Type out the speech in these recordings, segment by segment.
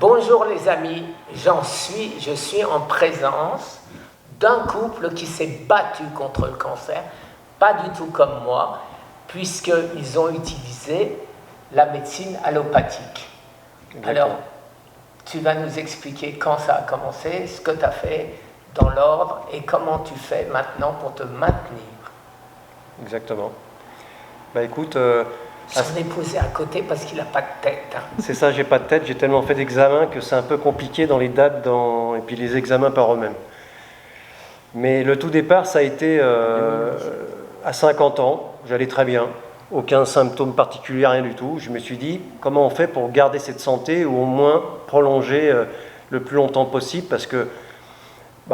Bonjour les amis, je suis en présence d'un couple qui s'est battu contre le cancer, pas du tout comme moi, puisqu'ils ont utilisé la médecine allopathique. Exactement. Alors, tu vas nous expliquer quand ça a commencé, ce que tu as fait dans l'ordre et comment tu fais maintenant pour te maintenir. Exactement. Bah écoute, J'en ai posé à côté parce qu'il n'a pas de tête. c'est ça, j'ai pas de tête, j'ai tellement fait d'examens que c'est un peu compliqué dans les dates et puis les examens par eux-mêmes. Mais le tout départ, ça a été à 50 ans, j'allais très bien, aucun symptôme particulier, rien du tout. Je me suis dit, comment on fait pour garder cette santé ou au moins prolonger le plus longtemps possible, parce que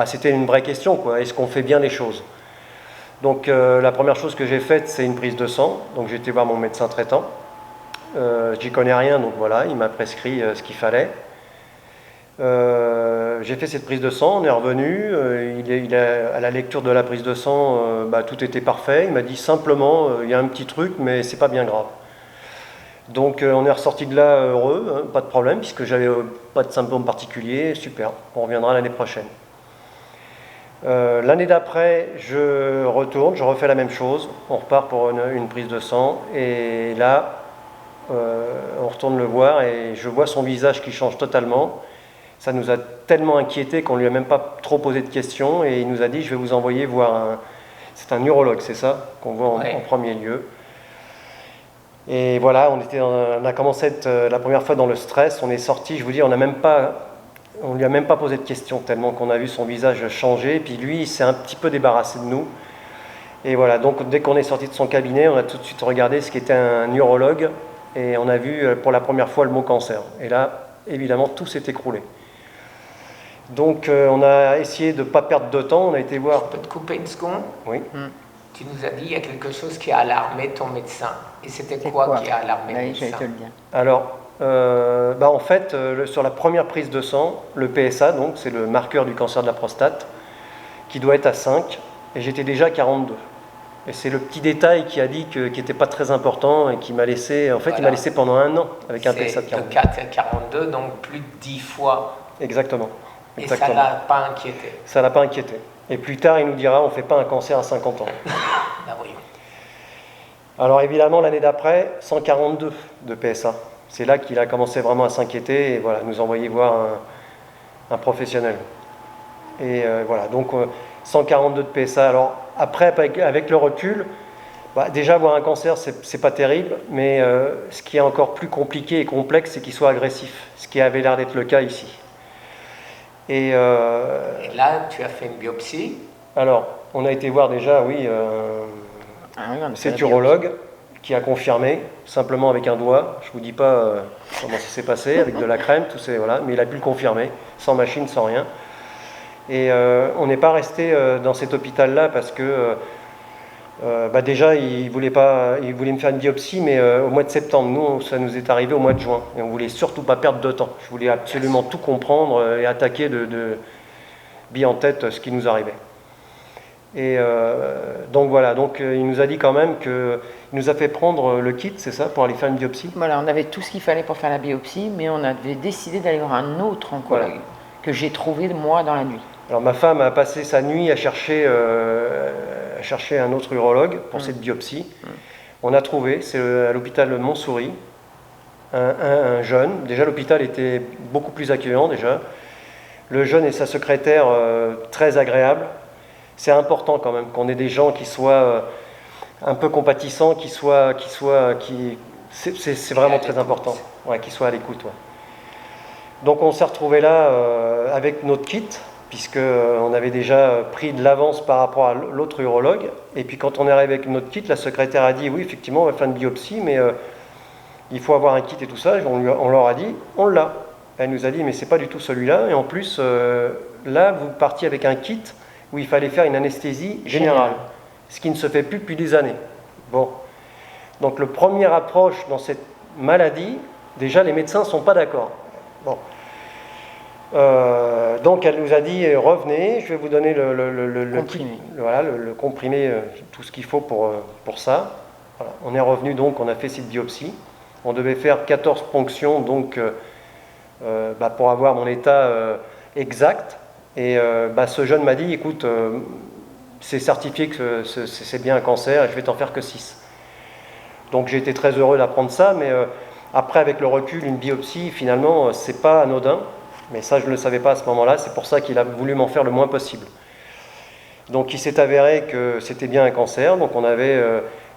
c'était une vraie question, quoi. Est-ce qu'on fait bien les choses? Donc la première chose que j'ai faite, c'est une prise de sang. Donc j'ai été voir mon médecin traitant. J'y connais rien, donc voilà, il m'a prescrit ce qu'il fallait. J'ai fait cette prise de sang, on est revenu. À la lecture de la prise de sang, tout était parfait. Il m'a dit simplement, il y a un petit truc, mais c'est pas bien grave. Donc on est ressorti de là heureux, hein, pas de problème, puisque j'avais pas de symptômes particuliers. Super, on reviendra l'année prochaine. L'année d'après, je retourne, je refais la même chose, on repart pour une prise de sang, et là, on retourne le voir, et je vois son visage qui change totalement. Ça nous a tellement inquiétés qu'on ne lui a même pas trop posé de questions, et il nous a dit, je vais vous envoyer voir c'est un urologue, c'est ça, qu'on voit en premier lieu. Et voilà, on a commencé la première fois dans le stress, on est sorti, je vous dis, on ne lui a même pas posé de questions, tellement qu'on a vu son visage changer. Et puis lui, il s'est un petit peu débarrassé de nous. Et voilà, donc dès qu'on est sorti de son cabinet, on a tout de suite regardé ce qu'était un urologue. Et on a vu pour la première fois le mot cancer. Et là, évidemment, tout s'est écroulé. Donc on a essayé de ne pas perdre de temps. On a été voir... Je peux te couper une seconde? Oui. Tu nous as dit qu'il y a quelque chose qui a alarmé ton médecin. Et c'était quoi qui a alarmé le médecin? Te le dire. Alors... en fait, sur la première prise de sang, le PSA, donc c'est le marqueur du cancer de la prostate, qui doit être à 5, et j'étais déjà à 42. Et c'est le petit détail qui a dit qui n'était pas très important et qui m'a laissé, il m'a laissé pendant un an avec un PSA de 42. De 4 à 42, donc plus de 10 fois. Exactement. Et ça ne l'a pas inquiété? Ça ne l'a pas inquiété. Et plus tard, il nous dira, on ne fait pas un cancer à 50 ans. Ben oui. Alors évidemment, l'année d'après, 142 de PSA. C'est là qu'il a commencé vraiment à s'inquiéter et voilà, nous envoyer voir un professionnel. Et voilà, donc 142 de PSA. Alors après, avec le recul, déjà voir un cancer, c'est pas terrible, mais ce qui est encore plus compliqué et complexe, c'est qu'il soit agressif, ce qui avait l'air d'être le cas ici. Et là, tu as fait une biopsie? Alors, on a été voir déjà, oui, cet urologue qui a confirmé, simplement avec un doigt. Je ne vous dis pas comment ça s'est passé, avec de la crème, tout ça, voilà, mais il a pu le confirmer, sans machine, sans rien. Et on n'est pas resté dans cet hôpital-là parce que déjà, il voulait me faire une biopsie, mais au mois de septembre. Nous, ça nous est arrivé au mois de juin. Et on ne voulait surtout pas perdre de temps. Je voulais absolument tout comprendre et attaquer bien en tête ce qui nous arrivait. Et donc voilà, il nous a dit quand même il nous a fait prendre le kit, c'est ça, pour aller faire une biopsie. Voilà, on avait tout ce qu'il fallait pour faire la biopsie, mais on avait décidé d'aller voir un autre oncologue que j'ai trouvé moi dans la nuit. Alors ma femme a passé sa nuit à chercher un autre urologue pour cette biopsie. On a trouvé, c'est à l'hôpital Montsouris, un jeune. Déjà l'hôpital était beaucoup plus accueillant déjà. Le jeune et sa secrétaire très agréables. C'est important quand même qu'on ait des gens qui soient un peu compatissants, c'est vraiment très important, qu'ils soient à l'écoute. Ouais. Donc on s'est retrouvés là avec notre kit, puisqu'on avait déjà pris de l'avance par rapport à l'autre urologue. Et puis quand on est arrivé avec notre kit, la secrétaire a dit oui, effectivement, on va faire une biopsie, mais il faut avoir un kit et tout ça. On leur a dit, on l'a. Elle nous a dit, mais c'est pas du tout celui-là. Et en plus, là, vous partiez avec un kit où il fallait faire une anesthésie générale, ce qui ne se fait plus depuis des années. Bon, donc le premier approche dans cette maladie, déjà les médecins ne sont pas d'accord. Bon, donc elle nous a dit revenez, je vais vous donner le comprimé, le comprimé, tout ce qu'il faut pour ça. Voilà. On est revenu donc, on a fait cette biopsie. On devait faire 14 ponctions donc pour avoir mon état exact. Et ce jeune m'a dit, écoute, c'est certifié que c'est bien un cancer et je vais t'en faire que 6. Donc j'ai été très heureux d'apprendre ça, mais après avec le recul, une biopsie, finalement, c'est pas anodin. Mais ça, je ne le savais pas à ce moment-là, c'est pour ça qu'il a voulu m'en faire le moins possible. Donc il s'est avéré que c'était bien un cancer, donc on avait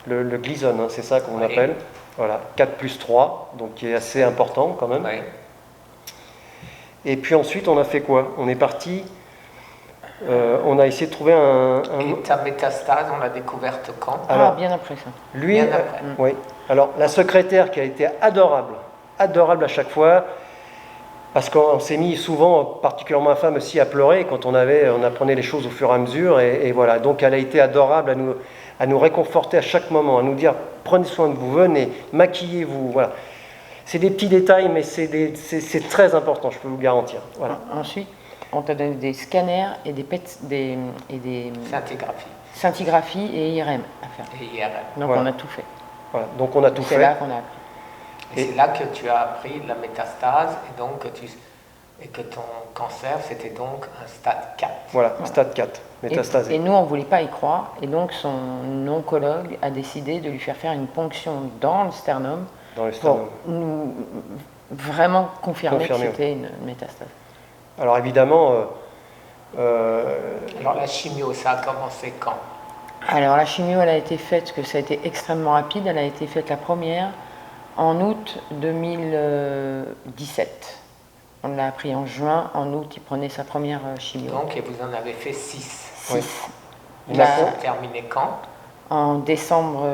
le Gleason, c'est ça qu'on appelle, voilà, 4+3, donc qui est assez important quand même. Et puis ensuite, on a fait quoi? On est parti, on a essayé de trouver Et ta métastase, on l'a découverte quand? Alors, bien après ça. Lui, oui. Alors, la secrétaire qui a été adorable à chaque fois, parce qu'on s'est mis souvent, particulièrement ma femme aussi, à pleurer quand on apprenait les choses au fur et à mesure, et voilà. Donc, elle a été adorable à nous réconforter à chaque moment, à nous dire, prenez soin de vous, venez, maquillez-vous, voilà. C'est des petits détails, mais c'est très important, je peux vous garantir. Voilà. Ensuite, on t'a donné des scanners et des scintigraphies et IRM à faire. Et IRM. Donc on a tout fait. Voilà. Donc on a tout fait. C'est là qu'on a appris. Et c'est là que tu as appris la métastase et que ton cancer, c'était donc un stade 4. Voilà, stade 4, métastasé. Et nous, on ne voulait pas y croire. Et donc son oncologue a décidé de lui faire une ponction dans le sternum. Pour nous vraiment confirmer que c'était une métastase. Alors évidemment... Alors la chimio, ça a commencé quand? Alors la chimio, elle a été faite, que ça a été extrêmement rapide, elle a été faite la première en août 2017. On l'a appris en juin, en août, il prenait sa première chimio. Donc, et vous en avez fait 6. 6. Oui. Il a terminé quand? En décembre,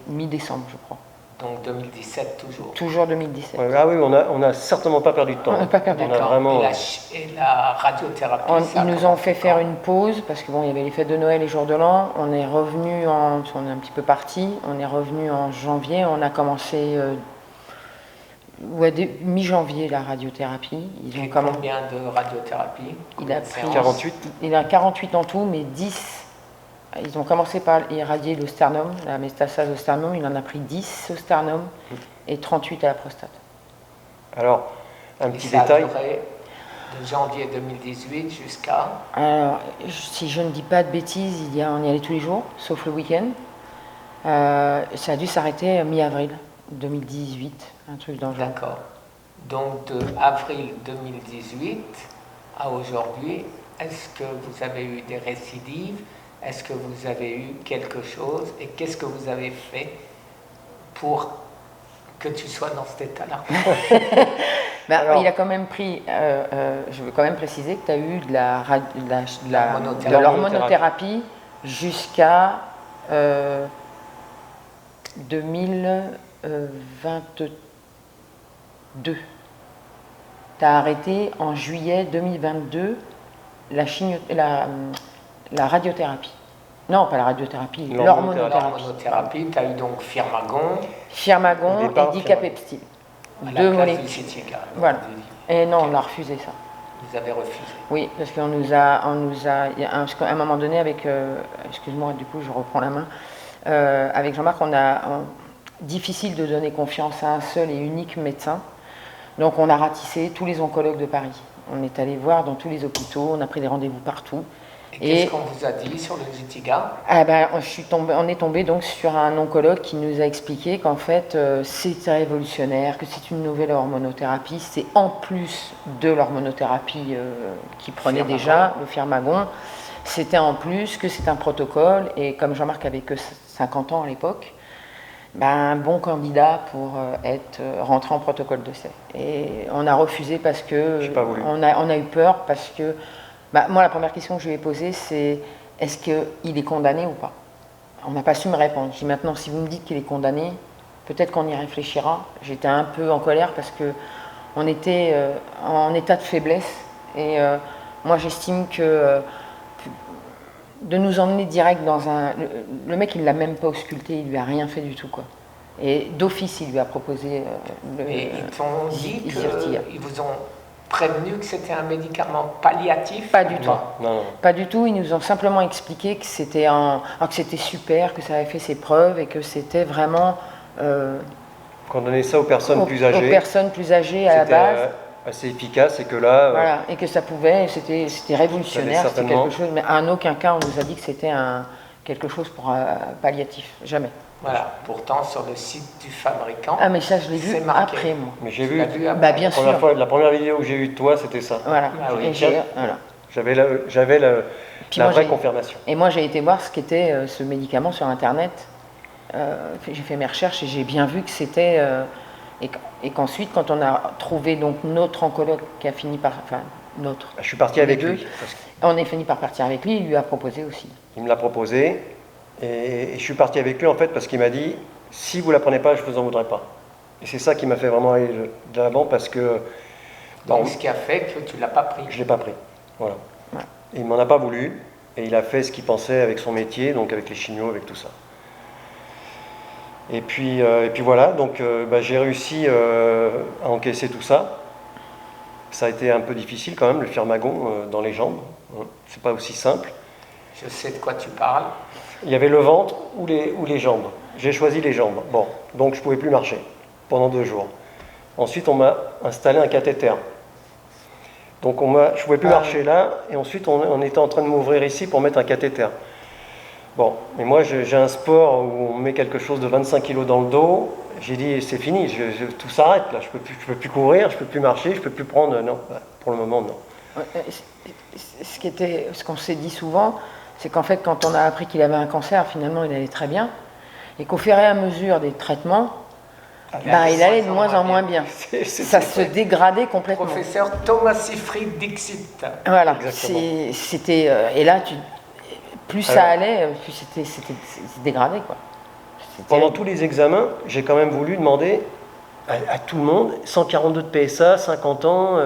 mi-décembre, je crois. Donc 2017 toujours. Toujours 2017. Ouais, ah oui, on n'a certainement pas perdu de temps. On n'a pas perdu de temps. Vraiment... Et la radiothérapie, ils nous ont fait faire une pause parce que bon, il y avait les fêtes de Noël et jour de l'an. On est revenu on est un petit peu parti. On est revenu en janvier. On a commencé mi-janvier la radiothérapie. Et combien de radiothérapie? Il a pris 48. Il a 48 en tout, mais 10. Ils ont commencé par irradier le sternum, la métastase au sternum. Il en a pris 10 au sternum et 38 à la prostate. Alors, un petit détail. Ça a duré de janvier 2018 jusqu'à... Alors, si je ne dis pas de bêtises, on y allait tous les jours, sauf le week-end. Ça a dû s'arrêter mi-avril 2018, un truc dans le genre. D'accord. Donc, de avril 2018 à aujourd'hui, est-ce que vous avez eu des récidives? Est-ce que vous avez eu quelque chose? Et qu'est-ce que vous avez fait pour que tu sois dans cet état-là? Il a quand même pris, je veux quand même préciser que tu as eu de l'hormonothérapie jusqu'à 2022. Tu as arrêté en juillet 2022 la radiothérapie. Non, pas la radiothérapie, l'hormonothérapie. Tu as eu donc Firmagon et Dicapeptile. Deux molécules. Voilà. Et non, on a refusé ça. Vous avez refusé? Oui, parce qu'à un moment donné, excuse-moi, du coup, je reprends la main. Avec Jean-Marc, difficile de donner confiance à un seul et unique médecin. Donc, on a ratissé tous les oncologues de Paris. On est allé voir dans tous les hôpitaux, on a pris des rendez-vous partout. Et qu'est-ce qu'on vous a dit sur le Zytiga? On est tombé donc sur un oncologue qui nous a expliqué qu'en fait c'est révolutionnaire, que c'est une nouvelle hormonothérapie, c'est en plus de l'hormonothérapie qu'il prenait déjà, le Firmagon, c'était en plus, que c'est un protocole, et comme Jean-Marc avait que 50 ans à l'époque, un bon candidat pour être rentré en protocole de d'essai. Et on a refusé parce que on a eu peur parce que moi, la première question que je lui ai posée, c'est est-ce qu'il est condamné ou pas? On n'a pas su me répondre. Je dis maintenant, si vous me dites qu'il est condamné, peut-être qu'on y réfléchira. J'étais un peu en colère parce qu'on était en état de faiblesse. Et moi, j'estime que de nous emmener direct dans un... Le mec, il ne l'a même pas ausculté, il ne lui a rien fait du tout, quoi. Et d'office, il lui a proposé Et ils t'ont dit qu'ils vous ont prévenu que c'était un médicament palliatif? Pas du tout. Non. Pas du tout. Ils nous ont simplement expliqué que c'était que c'était super, que ça avait fait ses preuves et que c'était vraiment... Qu'on donnait ça aux personnes plus âgées. Aux personnes plus âgées à la base. assez efficace et que là, Voilà, et que ça pouvait, c'était révolutionnaire, c'était certainement. quelque chose, mais en aucun cas on nous a dit que c'était quelque chose pour palliatif, jamais. Voilà, pourtant sur le site du fabricant, Ah mais ça je l'ai vu c'est marqué. après moi. mais j'ai Tu vu, l'as vu après. Bah bien sûr. la première vidéo que j'ai eue de toi, c'était ça. Voilà. Ah oui. Et voilà. J'avais Puis la moi, vraie j'ai- confirmation. Et moi j'ai été voir ce qu'était ce médicament sur internet. J'ai fait mes recherches et j'ai bien vu que c'était et qu'ensuite quand on a trouvé donc notre oncologue qui a fini par, enfin notre, Je suis parti les avec deux. lui. Parce On est fini par partir avec lui, il lui a proposé aussi. qu'il me l'a proposé. Et je suis parti avec lui en fait parce qu'il m'a dit si vous la prenez pas, je vous en voudrais pas. Et c'est ça qui m'a fait vraiment aller de l'avant parce que Donc ce qui a fait que tu l'as pas pris. je l'ai pas pris. Voilà. Ouais. Il m'en a pas voulu et il a fait ce qu'il pensait avec son métier, donc avec les chimios, avec tout ça. Et puis voilà, donc j'ai réussi à encaisser tout ça. Ça a été un peu difficile quand même, le firmagon dans les jambes. Hein. C'est pas aussi simple. Je sais de quoi tu parles. Il y avait le ventre ou les jambes. J'ai choisi les jambes. Bon, donc je ne pouvais plus marcher pendant 2 jours. Ensuite, on m'a installé un cathéter. Donc je ne pouvais plus marcher là, et ensuite on était en train de m'ouvrir ici pour mettre un cathéter. Bon, mais moi j'ai un sport où on met quelque chose de 25 kg dans le dos. J'ai dit c'est fini, tout s'arrête là. Je peux plus courir, je peux plus marcher, je peux plus prendre. Non, pour le moment non. Ce qu'on s'est dit souvent, c'est qu'en fait, quand on a appris qu'il avait un cancer, finalement, il allait très bien, et qu'au fur et à mesure des traitements, il allait de moins en moins bien. Ça se dégradait complètement. Professeur Thomas Siegfried Dixit. Voilà, Exactement. c'était et là, plus ça Alors, allait, plus c'était dégradé, quoi. Pendant tous les examens, j'ai quand même voulu demander à tout le monde 142 de PSA, 50 ans.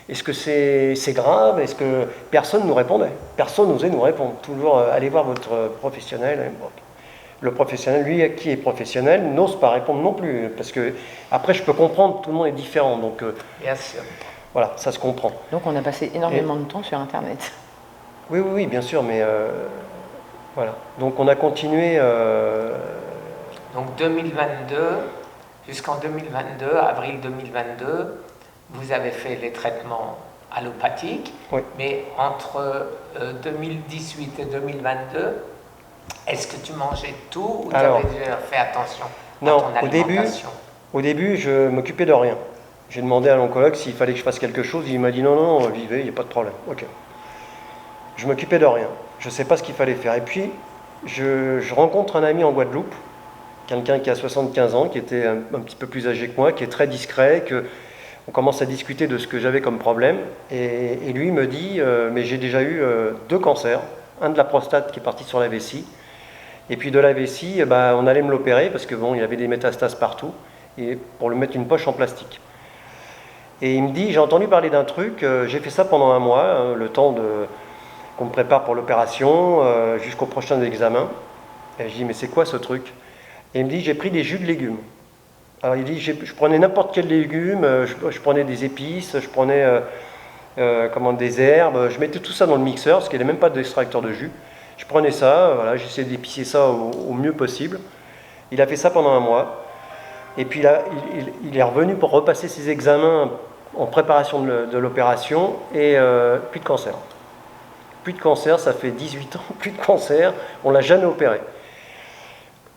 Est-ce que c'est grave? Est-ce que personne nous répondait? Personne n'osait nous répondre. Toujours allez voir votre professionnel. Bon. Le professionnel, lui, qui est professionnel, n'ose pas répondre non plus. Parce que après, je peux comprendre, tout le monde est différent. Donc Bien sûr. voilà, ça se comprend. Donc on a passé énormément de temps sur Internet. Oui, bien sûr, mais voilà. Donc on a continué. Donc 2022, jusqu'en 2022, avril 2022, vous avez fait les traitements allopathiques, Oui. mais entre 2018 et 2022, est-ce que tu mangeais tout ou tu Alors, avais déjà fait attention à non, ton alimentation? Au début, je m'occupais de rien. J'ai demandé à l'oncologue s'il fallait que je fasse quelque chose. Il m'a dit non, vivez, il n'y a pas de problème. Ok. Je m'occupais de rien. Je ne sais pas ce qu'il fallait faire. Et puis, je rencontre un ami en Guadeloupe, quelqu'un qui a 75 ans, qui était un petit peu plus âgé que moi, qui est très discret, on commence à discuter de ce que j'avais comme problème. Et lui me dit, mais j'ai déjà eu 2 cancers, un de la prostate qui est parti sur la vessie, et puis de la vessie, on allait me l'opérer parce que bon, il y avait des métastases partout, et pour lui mettre une poche en plastique. Et il me dit, j'ai entendu parler d'un truc, j'ai fait ça pendant 1 mois, le temps qu'on me prépare pour l'opération, jusqu'au prochain examen. Et je dis, mais c'est quoi ce truc? Et il me dit, j'ai pris des jus de légumes. Alors il dit, je prenais n'importe quel légume, je prenais des épices, je prenais des herbes, je mettais tout ça dans le mixeur, parce qu'il n'y avait même pas d'extracteur de jus. Je prenais ça, voilà, j'essayais d'épicer ça au mieux possible. Il a fait ça pendant 1 mois. Et puis là, il est revenu pour repasser ses examens en préparation de l'opération, et plus de cancer. Plus de cancer, ça fait 18 ans, plus de cancer, on ne l'a jamais opéré.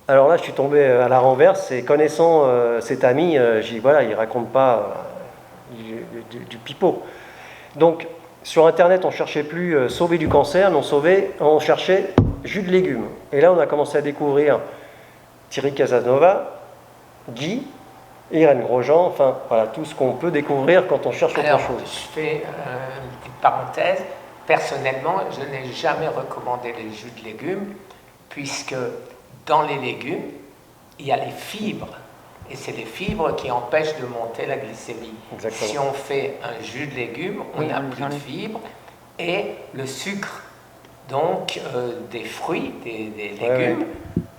Alors là, je suis tombé à la renverse, et connaissant cet ami, j'ai dit, voilà, il ne raconte pas du pipeau. Donc, sur Internet, on ne cherchait plus sauver du cancer, mais on cherchait jus de légumes. Et là, on a commencé à découvrir Thierry Casanova, Guy, Irène Grosjean, enfin, voilà, tout ce qu'on peut découvrir quand on cherche autre chose. Je fais une petite parenthèse. Personnellement, je n'ai jamais recommandé les jus de légumes, puisque dans les légumes, il y a les fibres. Et c'est les fibres qui empêchent de monter la glycémie. Exactement. Si on fait un jus de légumes, on n'a plus de fibres. Et le sucre, donc des fruits, des légumes,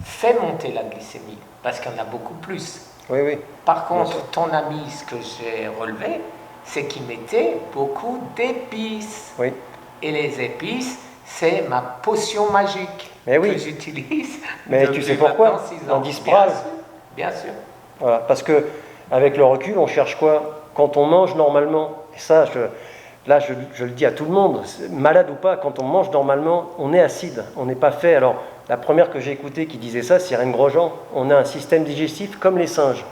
fait monter la glycémie, parce qu'il y en a beaucoup plus. Oui. Par contre, ton ami, ce que j'ai relevé, c'est qu'il mettait beaucoup d'épices. Oui. Et les épices, c'est ma potion magique que j'utilise. Mais tu sais pourquoi? Un Dispral. Bien sûr. Voilà, parce que avec le recul, on cherche quoi? quand on mange normalement, et ça, là, je le dis à tout le monde, malade ou pas, quand on mange normalement, on est acide, on n'est pas fait. Alors, la première que j'ai écoutée qui disait ça, c'est Irène Grosjean. On a un système digestif comme les singes.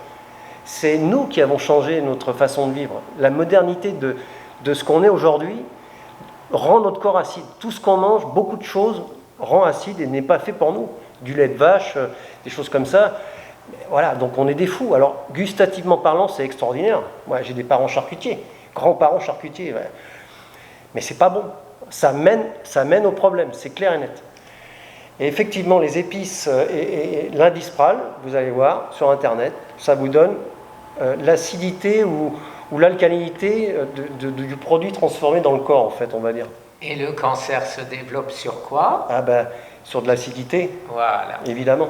C'est nous qui avons changé notre façon de vivre. La modernité de ce qu'on est aujourd'hui rend notre corps acide. Tout ce qu'on mange, beaucoup de choses, rend acide et n'est pas fait pour nous. Du lait de vache, des choses comme ça. Voilà, donc on est des fous. Alors, gustativement parlant, c'est extraordinaire. Moi, j'ai des parents charcutiers, grands-parents charcutiers. Ouais. Mais c'est pas bon. Ça mène au problème, c'est clair et net. Et effectivement, les épices et l'Indispral, vous allez voir sur Internet, ça vous donne l'acidité ou l'alcalinité du produit transformé dans le corps, en fait, on va dire. Et le cancer se développe sur quoi? Ah ben, sur de l'acidité, Voilà. évidemment.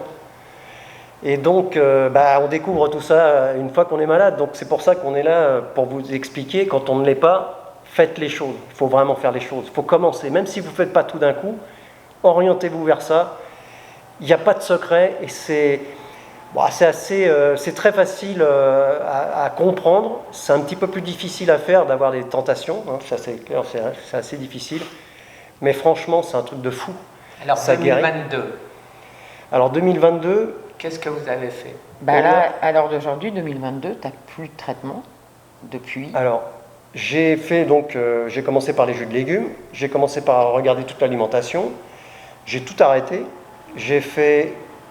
Et donc, on découvre tout ça une fois qu'on est malade. Donc, c'est pour ça qu'on est là, pour vous expliquer, quand on ne l'est pas, faites les choses. Il faut vraiment faire les choses. Il faut commencer. Même si vous ne faites pas tout d'un coup, orientez-vous vers ça. Il n'y a pas de secret et c'est très facile à comprendre. C'est un petit peu plus difficile à faire d'avoir des tentations. Hein, ça, c'est clair, c'est assez difficile. Mais franchement, c'est un truc de fou. Alors, ça 2022. Guérit. Alors, 2022... Qu'est-ce que vous avez fait? Là, à l'heure d'aujourd'hui, 2022, tu n'as plus de traitement depuis. Alors, j'ai commencé par les jus de légumes, j'ai commencé par regarder toute l'alimentation, j'ai tout arrêté, je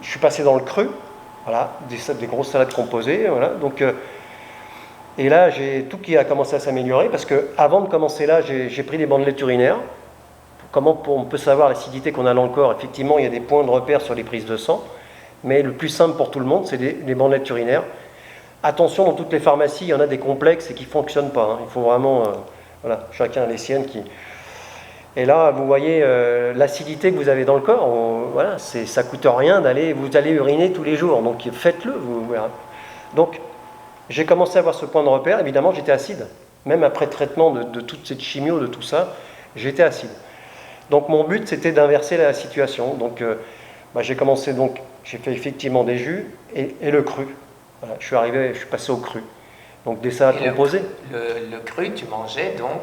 suis passé dans le cru, voilà, des grosses salades composées, voilà, donc, et là, j'ai tout qui a commencé à s'améliorer, parce que avant de commencer là, j'ai pris des bandelettes urinaires. Comment on peut savoir l'acidité qu'on a dans le corps? Effectivement, il y a des points de repère sur les prises de sang, mais le plus simple pour tout le monde, c'est les bandelettes urinaires. Attention, dans toutes les pharmacies, il y en a des complexes et qui ne fonctionnent pas. Hein. Il faut vraiment, voilà, chacun a les siennes qui... Et là, vous voyez l'acidité que vous avez dans le corps, voilà, ça ne coûte rien vous allez uriner tous les jours, donc faites-le. Voilà. Donc, j'ai commencé à avoir ce point de repère, évidemment, j'étais acide. Même après traitement de toute cette chimio, de tout ça, j'étais acide. Donc, mon but, c'était d'inverser la situation. Donc, j'ai fait effectivement des jus et le cru. Voilà, je suis passé au cru. Donc des salades composées. Le cru, tu mangeais donc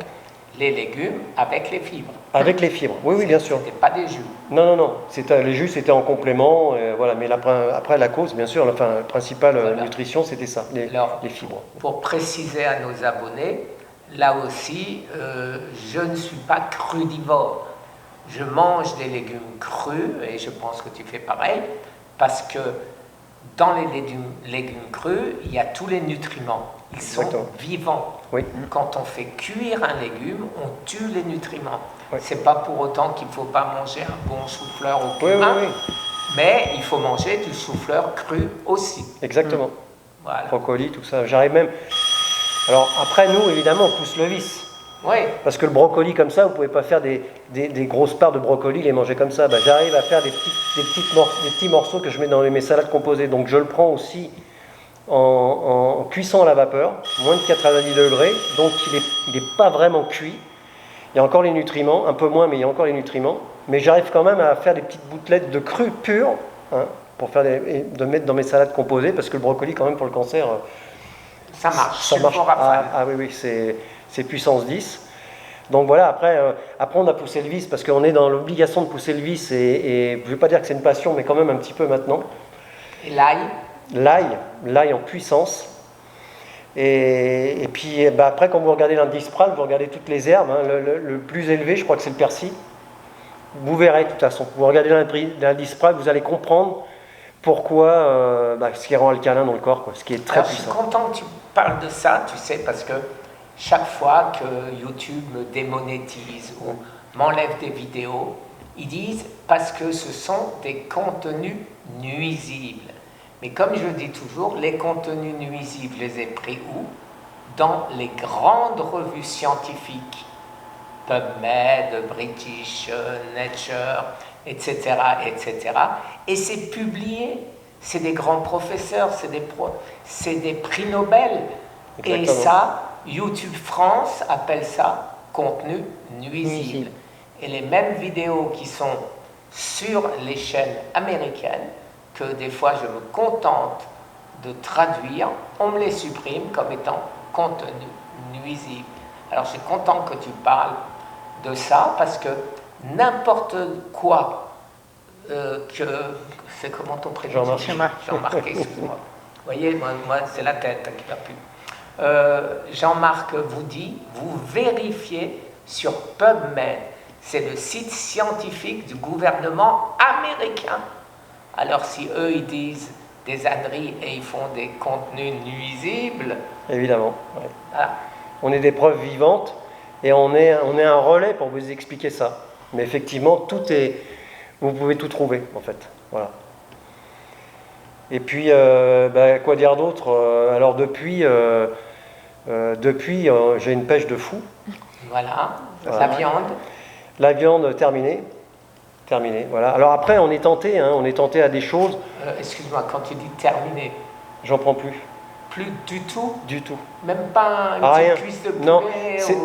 les légumes avec les fibres. Avec les fibres, oui, bien sûr. C'était pas des jus. Non. Les jus, c'était en complément. Voilà, mais après, la cause, bien sûr, la principale nutrition, c'était ça, les fibres. Pour préciser à nos abonnés, là aussi, je ne suis pas crudivore. Je mange des légumes crus, et je pense que tu fais pareil, parce que dans les légumes crus, il y a tous les nutriments. Ils sont vivants. Oui. Quand on fait cuire un légume, on tue les nutriments. Oui. C'est pas pour autant qu'il ne faut pas manger un bon chou-fleur au cumin, mais il faut manger du chou-fleur cru aussi. Exactement. Voilà. Brocoli, tout ça. J'arrive même... Alors après, nous, évidemment, on pousse le vice. Oui. Parce que le brocoli comme ça, vous ne pouvez pas faire des grosses parts de brocoli, les manger comme ça. J'arrive à faire des petits morceaux que je mets dans mes salades composées. Donc je le prends aussi en cuisson à la vapeur, moins de 90 degrés. Donc il n'est pas vraiment cuit. Il y a encore les nutriments, un peu moins, mais il y a encore les nutriments. Mais j'arrive quand même à faire des petites bouttelettes de cru pur, hein, pour de mettre dans mes salades composées, parce que le brocoli, quand même, pour le cancer... Ça marche. Ça marche. Oui, c'est puissance 10. Donc voilà, après on a poussé le vice, parce qu'on est dans l'obligation de pousser le vice, et je ne vais pas dire que c'est une passion, mais quand même un petit peu maintenant. Et l'ail? L'ail en puissance. Et puis après, quand vous regardez l'Indispral, vous regardez toutes les herbes, hein, le plus élevé, je crois que c'est le persil. Vous verrez de toute façon. Vous regardez l'Indispral, vous allez comprendre pourquoi ce qui rend alcalin dans le corps, quoi, ce qui est très puissant. Je suis content que tu parles de ça, tu sais, parce que chaque fois que YouTube me démonétise ou m'enlève des vidéos, ils disent parce que ce sont des contenus nuisibles. Mais comme je dis toujours, les contenus nuisibles, je les ai pris où? Dans les grandes revues scientifiques, PubMed, British Nature, etc., etc. Et c'est publié, c'est des grands professeurs, c'est des prix Nobel. Exactement. Et ça, YouTube France appelle ça contenu nuisible. Et les mêmes vidéos qui sont sur les chaînes américaines, que des fois je me contente de traduire, on me les supprime comme étant contenus nuisibles. Alors je suis content que tu parles de ça parce que n'importe quoi c'est comment ton prénom? Jean-Marc, excuse-moi. Vous voyez, moi c'est la tête qui va plus. Jean-Marc vous dit, vous vérifiez sur PubMed, c'est le site scientifique du gouvernement américain. Alors si eux ils disent des âneries et ils font des contenus nuisibles. Évidemment. Ouais. Voilà. On est des preuves vivantes et on est un relais pour vous expliquer ça. Mais effectivement, vous pouvez tout trouver en fait. Voilà. Et puis, quoi dire d'autre? Alors depuis, j'ai une pêche de fou. Voilà. La viande. La viande terminée. Voilà. Alors après, on est tenté à des choses. Excuse-moi, quand tu dis terminé, j'en prends plus. Plus du tout? Du tout. Même pas une petite cuisse de poulet? Non,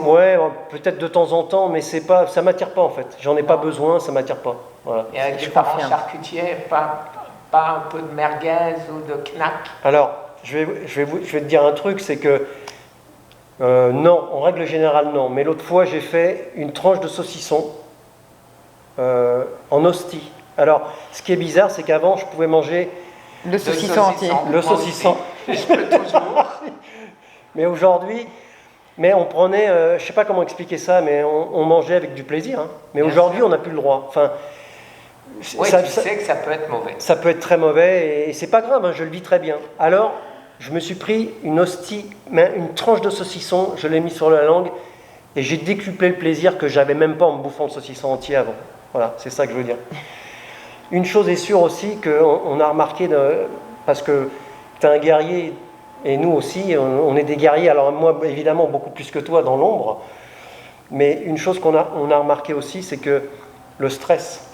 ouais, peut-être de temps en temps, mais ça m'attire pas en fait. J'en ai pas besoin, ça m'attire pas. Voilà. Et avec des parents charcutiers, pas un peu de merguez ou de knack? Alors, je vais te dire un truc, c'est que non, en règle générale non. Mais l'autre fois, j'ai fait une tranche de saucisson en hostie. Alors, ce qui est bizarre, c'est qu'avant, je pouvais manger le saucisson entier. Le saucisson. Je peux toujours. Mais aujourd'hui, on prenait, je ne sais pas comment expliquer ça, mais on mangeait avec du plaisir. Hein. Mais aujourd'hui, on n'a plus le droit. Enfin, oui, tu sais que ça peut être mauvais. Ça peut être très mauvais et c'est pas grave, hein, je le vis très bien. Alors, je me suis pris une hostie, une tranche de saucisson, je l'ai mis sur la langue et j'ai décuplé le plaisir que j'avais même pas en me bouffant le saucisson entier avant. Voilà, c'est ça que je veux dire. Une chose est sûre aussi qu'on a remarqué, parce que tu es un guerrier et nous aussi, on est des guerriers, alors moi évidemment beaucoup plus que toi dans l'ombre, mais une chose qu'on a remarqué aussi, c'est que le stress,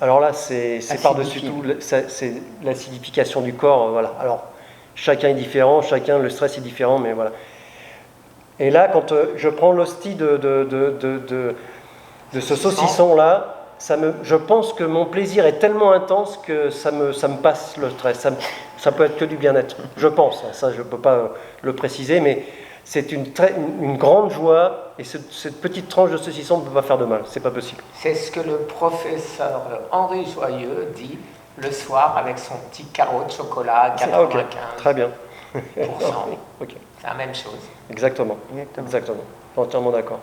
alors là c'est par-dessus tout, c'est l'acidification du corps, voilà. Alors chacun est différent, le stress est différent, mais voilà. Et là, quand je prends l'hostie de ce saucisson-là, je pense que mon plaisir est tellement intense que ça me passe le stress. Ça peut être que du bien-être, je pense. Ça, je ne peux pas le préciser, mais c'est une grande joie. Et cette petite tranche de saucisson ne peut pas faire de mal. C'est pas possible. C'est ce que le professeur Henri Joyeux dit le soir avec son petit carreau de chocolat à 95%. Okay. Très bien. Okay. C'est la même chose. Exactement. Entièrement d'accord.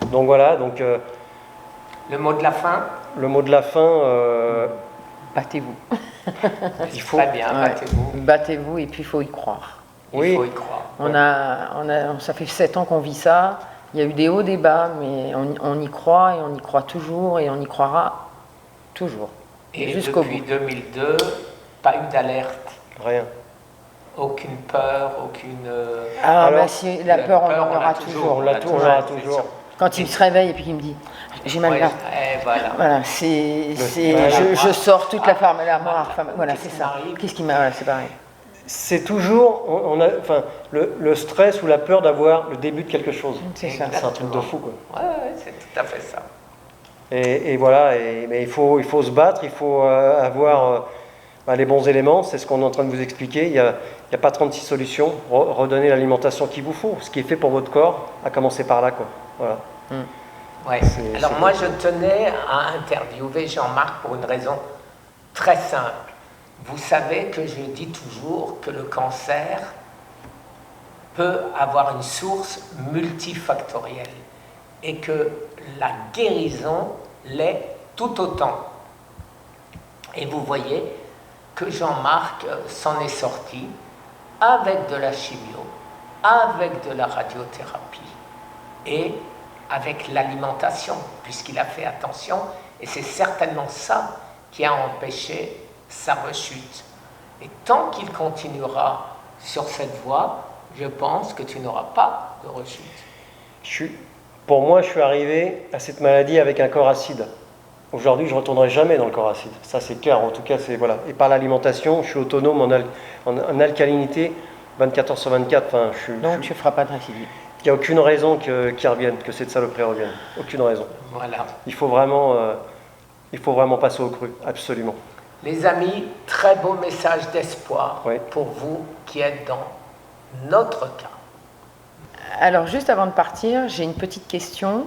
Donc voilà, le mot de la fin? Le mot de la fin... battez-vous. Très bien, battez-vous. Battez-vous et puis il faut y croire. Il faut y croire. Ça fait 7 ans qu'on vit ça. Il y a eu des hauts, des bas, mais on y croit et on y croit toujours et on y croira toujours. Et depuis 2002, pas eu d'alerte? Rien. Aucune peur, aucune... si, la peur, on en aura toujours. On l'aura toujours. Quand il se réveille et puis qu'il me dit j'ai mal là. Voilà, je sors toute la femme, la mort. Voilà, c'est ça. Qu'est-ce qui m'a. Voilà, c'est pareil. C'est toujours, le stress ou la peur d'avoir le début de quelque chose. C'est ça. C'est un truc de fou, quoi. Ouais, c'est tout à fait ça. Et voilà, mais il faut se battre, il faut avoir les bons éléments, c'est ce qu'on est en train de vous expliquer. Il n'y a pas 36 solutions. Redonner l'alimentation qu'il vous faut, ce qui est fait pour votre corps, à commencer par là, quoi. Voilà. Ouais. Alors moi, je tenais à interviewer Jean-Marc pour une raison très simple. Vous savez que je dis toujours que le cancer peut avoir une source multifactorielle et que la guérison l'est tout autant. Et vous voyez que Jean-Marc s'en est sorti avec de la chimio, avec de la radiothérapie et avec l'alimentation, puisqu'il a fait attention, et c'est certainement ça qui a empêché sa rechute. Et tant qu'il continuera sur cette voie, je pense que tu n'auras pas de rechute. Pour moi, je suis arrivé à cette maladie avec un corps acide. Aujourd'hui, je ne retournerai jamais dans le corps acide. Ça, c'est clair. En tout cas, voilà. Et par l'alimentation, je suis autonome en alcalinité 24 heures sur 24. Enfin, donc, tu ne feras pas de récidive. Il n'y a aucune raison qu'ils reviennent, que cette saloperie revienne. Aucune raison. Voilà. Il faut vraiment passer au cru, absolument. Les amis, très beau message d'espoir Oui. pour vous qui êtes dans notre cas. Alors, juste avant de partir, j'ai une petite question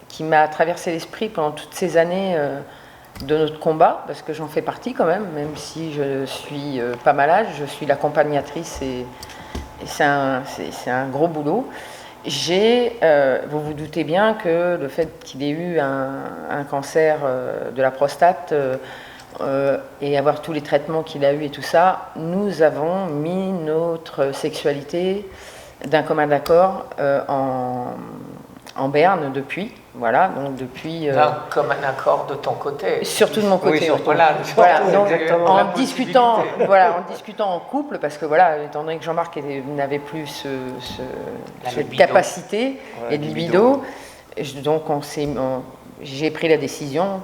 qui m'a traversé l'esprit pendant toutes ces années de notre combat, parce que j'en fais partie quand même si je suis pas malade, je suis l'accompagnatrice et c'est un gros boulot. Vous vous doutez bien que le fait qu'il ait eu un cancer de la prostate et avoir tous les traitements qu'il a eu et tout ça, nous avons mis notre sexualité d'un commun accord en berne depuis. Voilà, donc depuis. Comme un accord de ton côté. Surtout de mon côté. Oui, surtout. Voilà, Voilà, donc, exactement. en La discutant, possibilité. voilà, en discutant en couple, parce que voilà, étant donné que Jean-Marc n'avait plus La cette libido. capacité Ouais, et de libido. libido, donc j'ai pris la décision,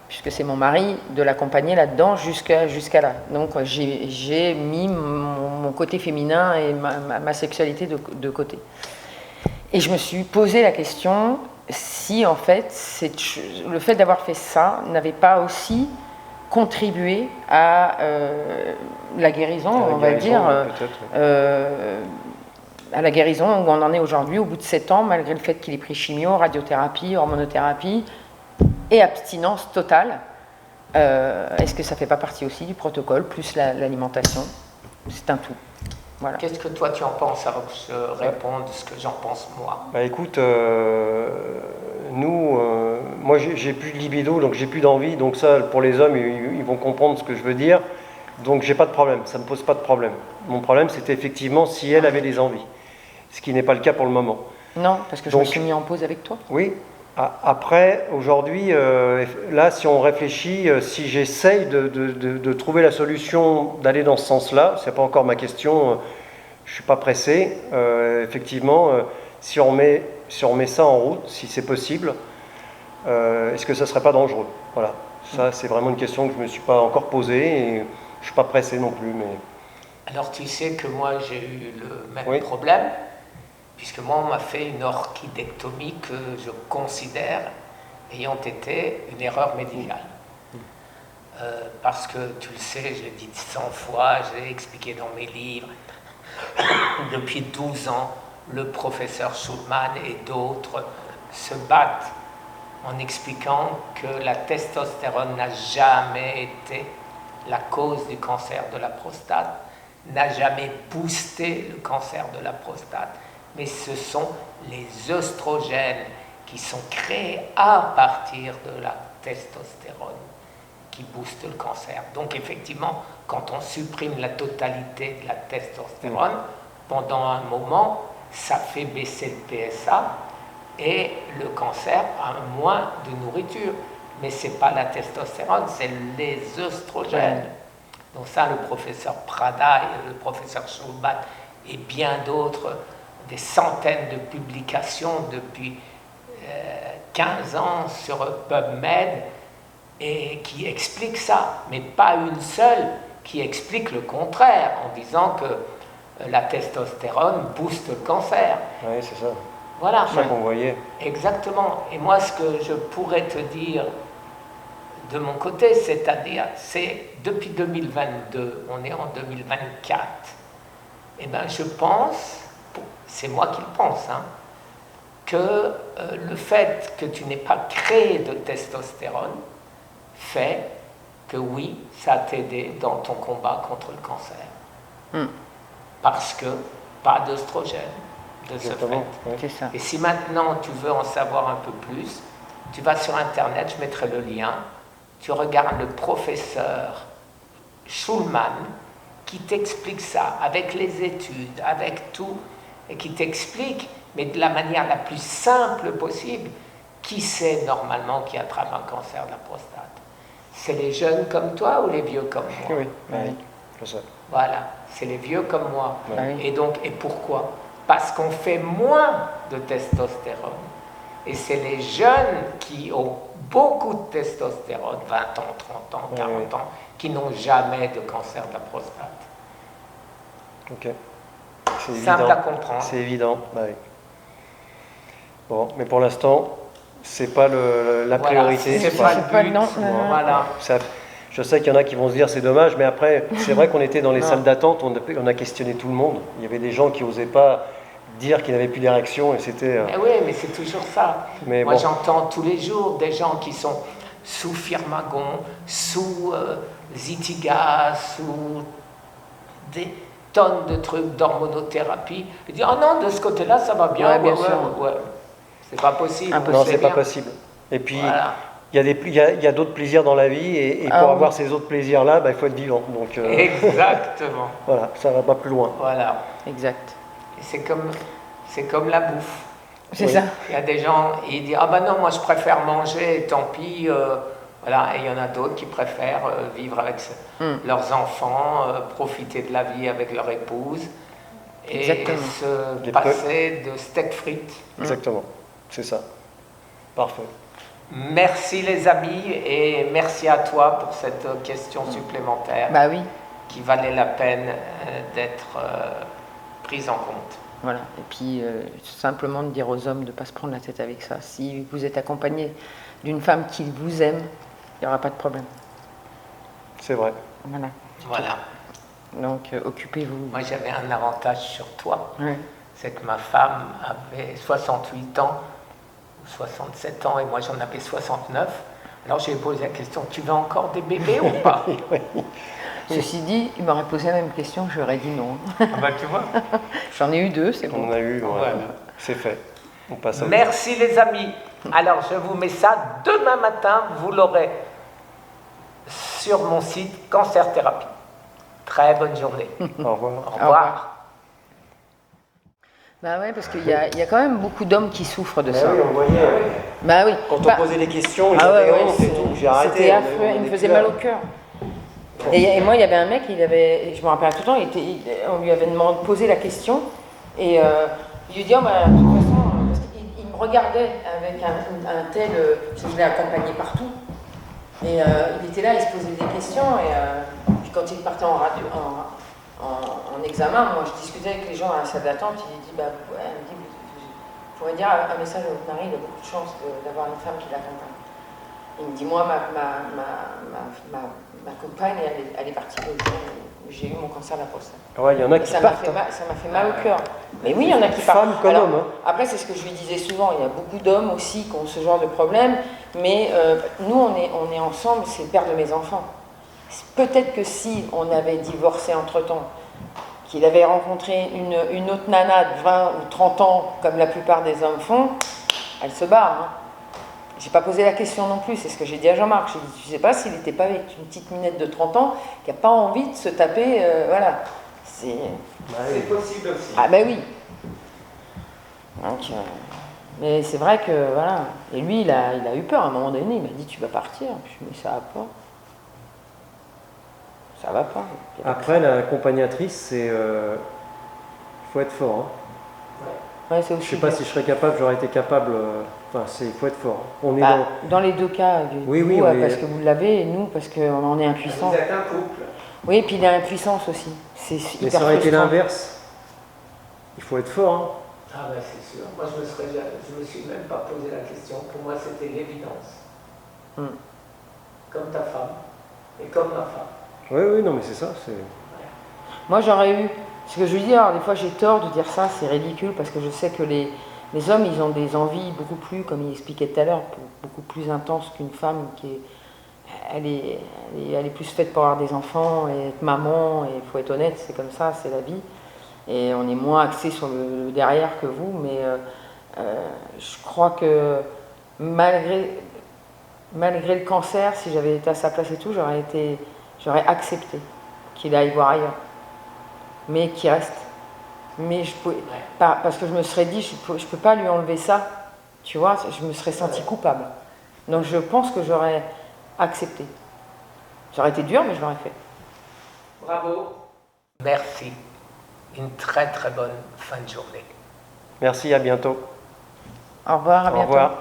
puisque c'est mon mari, de l'accompagner là-dedans jusqu'à là. Donc j'ai mis mon côté féminin et ma sexualité de côté. Et je me suis posé la question si en fait le fait d'avoir fait ça n'avait pas aussi contribué à la guérison, on va dire, à la guérison où on en est aujourd'hui, au bout de 7 ans, malgré le fait qu'il ait pris chimio, radiothérapie, hormonothérapie et abstinence totale. Est-ce que ça ne fait pas partie aussi du protocole, plus l'alimentation? C'est un tout. Voilà. Qu'est-ce que toi tu en penses avant que je réponde ce que j'en pense moi? Bah écoute, moi j'ai plus de libido, donc j'ai plus d'envie, donc ça pour les hommes ils vont comprendre ce que je veux dire, donc j'ai pas de problème, ça me pose pas de problème. Mon problème c'était effectivement si elle avait des envies, ce qui n'est pas le cas pour le moment. Non, parce que je me suis mis en pause avec toi. Oui. Après, aujourd'hui, là, si on réfléchit, si j'essaye de trouver la solution, d'aller dans ce sens-là, c'est pas encore ma question, je suis pas pressé. Effectivement, si on met ça en route, si c'est possible, est-ce que ça serait pas dangereux? Voilà, ça c'est vraiment une question que je me suis pas encore posée et je suis pas pressé non plus. Mais Alors tu sais que moi j'ai eu le même Oui. problème, puisque moi on m'a fait une orchidectomie que je considère ayant été une erreur médicale. Parce que tu le sais, je l'ai dit 100 fois, je l'ai expliqué dans mes livres, depuis 12 ans, le professeur Schulman et d'autres se battent en expliquant que la testostérone n'a jamais été la cause du cancer de la prostate, n'a jamais boosté le cancer de la prostate, mais ce sont les œstrogènes qui sont créés à partir de la testostérone qui boostent le cancer. Donc effectivement, quand on supprime la totalité de la testostérone, pendant un moment, ça fait baisser le PSA et le cancer a moins de nourriture. Mais ce n'est pas la testostérone, c'est les œstrogènes. Donc ça, le professeur Prada et le professeur Schulman et bien d'autres, des centaines de publications depuis 15 ans sur PubMed et qui expliquent ça, mais pas une seule qui explique le contraire en disant que la testostérone booste le cancer. oui, c'est ça. Voilà. C'est ça qu'on voyait. Exactement. Et moi, ce que je pourrais te dire de mon côté, c'est-à-dire, c'est depuis 2022, on est en 2024, et bien je pense, c'est moi qui le pense, hein, que le fait que tu n'aies pas créé de testostérone fait que oui, ça t'a aidé dans ton combat contre le cancer. Parce que pas d'œstrogène de ce fait. Oui. C'est ça. Et si maintenant tu veux en savoir un peu plus, tu vas sur Internet, je mettrai le lien, tu regardes le professeur Schulman qui t'explique ça avec les études, avec tout, et qui t'explique, mais de la manière la plus simple possible, qui c'est normalement qui attrape un cancer de la prostate? C'est les jeunes comme toi ou les vieux comme moi? Oui, oui, c'est ça. Voilà, c'est les vieux comme moi. Ouais. Et donc, et pourquoi? Parce qu'on fait moins de testostérone. Et c'est les jeunes qui ont beaucoup de testostérone, 20 ans, 30 ans, 40 ans, qui n'ont jamais de cancer de la prostate. Ok. C'est Simple évident. à comprendre. C'est évident. Bah oui. Bon, mais pour l'instant, c'est pas la Voilà, priorité. c'est pas le but. non. Voilà. Ça, Je sais qu'il y en a qui vont se dire c'est dommage, mais après, c'est vrai qu'on était dans les salles d'attente, on a questionné tout le monde. Il y avait des gens qui n'osaient pas dire qu'ils n'avaient plus d'érection et c'était... Oui, mais c'est toujours ça. Mais moi, bon. j'entends tous les jours des gens qui sont sous Firmagon, sous Zytiga, sous des tonnes de trucs d'hormonothérapie. Ils disent, oh non, de ce côté-là, ça va bien. Ouais, bien sûr. Ouais. C'est pas possible. Non, c'est pas possible. Et puis, voilà. il y a d'autres plaisirs dans la vie et pour avoir ces autres plaisirs-là, il faut être vivant. Donc, exactement. Voilà, ça va pas plus loin. Voilà. Exact. Et c'est comme la bouffe. C'est ça. Il y a des gens, ils disent, ah ben non, moi je préfère manger, tant pis. Voilà. Et il y en a d'autres qui préfèrent vivre avec leurs enfants, profiter de la vie avec leur épouse et se passer de steak frites. Exactement, c'est ça. Parfait. Merci les amis et merci à toi pour cette question supplémentaire Bah oui. qui valait la peine d'être prise en compte. Voilà. Et puis simplement de dire aux hommes de ne pas se prendre la tête avec ça. Si vous êtes accompagné d'une femme qui vous aime, il n'y aura pas de problème. C'est vrai. Voilà. Donc occupez-vous. Moi j'avais un avantage sur toi. Oui. C'est que ma femme avait 68 ans, 67 ans, et moi j'en avais 69. Alors je lui ai posé la question, tu veux encore des bébés ou pas? Ceci dit, il m'aurait posé la même question, j'aurais dit non. Ah bah tu vois. J'en ai eu 2, c'est bon. On a eu, Voilà. c'est fait. On passe à Merci les amis. Alors je vous mets ça demain matin, vous l'aurez sur mon site Cancer Thérapie. Très bonne journée. Au revoir. Au revoir. Bah ouais, parce qu'il y a quand même beaucoup d'hommes qui souffrent de ça. Oui, on voyait. Bah oui. Quand on posait des questions, il ouais, honte et tout. J'ai arrêté. C'était affreux, il me faisait mal au cœur. Et moi, il y avait un mec, je me rappelle tout le temps, on lui avait demandé de poser la question, et il lui dit, oh, bah, de toute façon, parce qu'il me regardait avec un tel, je l'ai accompagné partout, et il était là, il se posait des questions, et puis quand il partait en radio, en examen, moi je discutais avec les gens à la salle d'attente, il dit, bah ouais, il me dit, je pourrais dire un message à votre mari, il a beaucoup de chance d'avoir une femme qui l'accompagne. Il me dit, moi, ma compagne, elle est partie le jour où j'ai eu mon cancer de la prostate. Ouais, il y en a qui ça m'a fait mal au cœur. Mais oui, il y en a qui partent. Femmes comme hommes. Hein. Après, c'est ce que je lui disais souvent, il y a beaucoup d'hommes aussi qui ont ce genre de problème, mais nous, on est ensemble, c'est le père de mes enfants. Peut-être que si on avait divorcé entre-temps, qu'il avait rencontré une autre nana de 20 ou 30 ans, comme la plupart des hommes font, elle se barre. Hein. J'ai pas posé la question non plus, c'est ce que j'ai dit à Jean-Marc. J'ai dit, je sais pas s'il n'était pas avec une petite minette de 30 ans qui n'a pas envie de se taper, voilà. C'est possible aussi. Ah ben oui. Donc, mais c'est vrai que, voilà. Et lui, il a eu peur à un moment donné, il m'a dit, tu vas partir. Je lui ai dit, mais ça va pas. Ça va pas. Après, l'accompagnatrice, c'est... Il faut être fort. Hein. Ouais, c'est aussi je sais pas si je serais capable, j'aurais été capable... Enfin, il faut être fort. On est dans les deux cas, oui, parce que vous l'avez, et nous, parce qu'on est impuissants. Vous êtes un couple. Oui, et puis il a l'impuissance aussi. Mais ça aurait été l'inverse. Il faut être fort. Hein. Ah ben c'est sûr. Moi je me suis même pas posé la question. Pour moi c'était l'évidence. Comme ta femme et comme ma femme. Oui, non mais c'est ça. Moi j'aurais eu... Ce que je veux dire, des fois j'ai tort de dire ça, c'est ridicule, parce que je sais que les hommes, ils ont des envies beaucoup plus, comme il expliquait tout à l'heure, beaucoup plus intenses qu'une femme elle est plus faite pour avoir des enfants et être maman, et il faut être honnête, c'est comme ça, c'est la vie. Et on est moins axé sur le derrière que vous, mais je crois que malgré le cancer, si j'avais été à sa place et tout, j'aurais accepté qu'il aille voir ailleurs, mais qu'il reste. Mais je pouvais pas, parce que je me serais dit, je peux pas lui enlever ça, tu vois, je me serais sentie coupable. Donc je pense que j'aurais accepté. J'aurais été dure, mais je l'aurais fait. Bravo. Merci. Une très très bonne fin de journée. Merci, à bientôt. Au revoir, à bientôt. Au revoir.